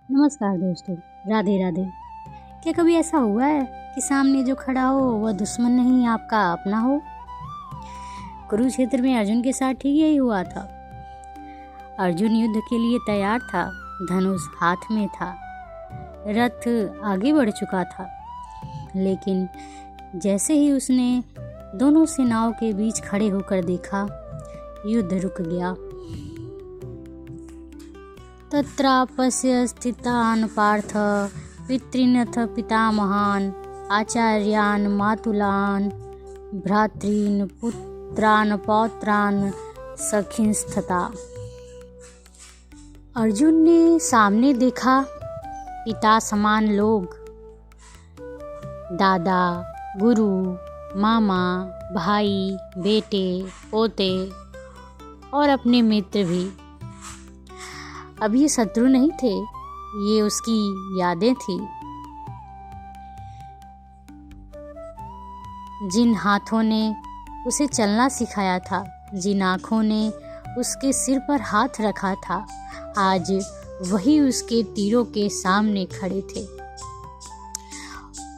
नमस्कार दोस्तों, राधे राधे। क्या कभी ऐसा हुआ है कि सामने जो खड़ा हो वह दुश्मन नहीं आपका अपना हो? कुरुक्षेत्र में अर्जुन के साथ ठीक यही हुआ था। अर्जुन युद्ध के लिए तैयार था, धनुष हाथ में था, रथ आगे बढ़ चुका था, लेकिन जैसे ही उसने दोनों सेनाओं के बीच खड़े होकर देखा, युद्ध रुक गया। तत्रापस्य स्थितान् पार्थ पितॄनथ पितामहान् आचार्यान् मातुलान् भ्रातॄन् पुत्रान् पौत्रान् सखींस्तथा। अर्जुन ने सामने देखा पिता समान लोग, दादा, गुरु, मामा, भाई, बेटे, पोते और अपने मित्र भी। अब ये शत्रु नहीं थे, ये उसकी यादें थी। जिन हाथों ने उसे चलना सिखाया था, जिन आँखों ने उसके सिर पर हाथ रखा था, आज वही उसके तीरों के सामने खड़े थे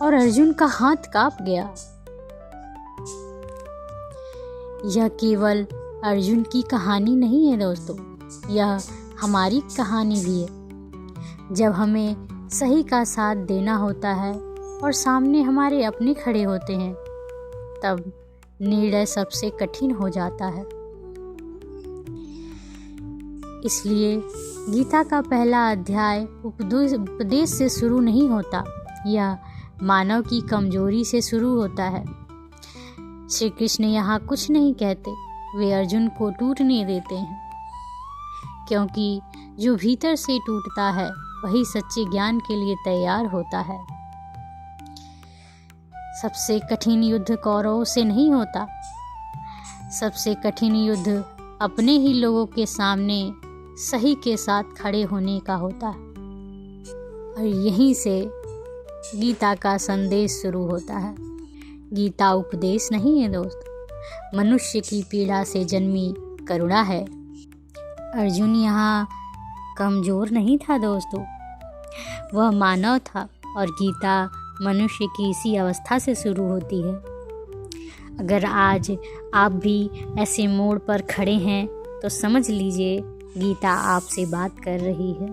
और अर्जुन का हाथ कांप गया। यह केवल अर्जुन की कहानी नहीं है दोस्तों, यह हमारी कहानी भी है। जब हमें सही का साथ देना होता है और सामने हमारे अपने खड़े होते हैं, तब निर्णय सबसे कठिन हो जाता है। इसलिए गीता का पहला अध्याय उपदेश से शुरू नहीं होता, यह मानव की कमजोरी से शुरू होता है। श्री कृष्ण यहाँ कुछ नहीं कहते, वे अर्जुन को टूटने देते हैं, क्योंकि जो भीतर से टूटता है वही सच्चे ज्ञान के लिए तैयार होता है। सबसे कठिन युद्ध कौरवों से नहीं होता, सबसे कठिन युद्ध अपने ही लोगों के सामने सही के साथ खड़े होने का होता है। और यहीं से गीता का संदेश शुरू होता है। गीता उपदेश नहीं है दोस्त, मनुष्य की पीड़ा से जन्मी करुणा है। अर्जुन यहाँ कमज़ोर नहीं था दोस्तों, वह मानव था और गीता मनुष्य की इसी अवस्था से शुरू होती है। अगर आज आप भी ऐसे मोड़ पर खड़े हैं तो समझ लीजिए गीता आपसे बात कर रही है।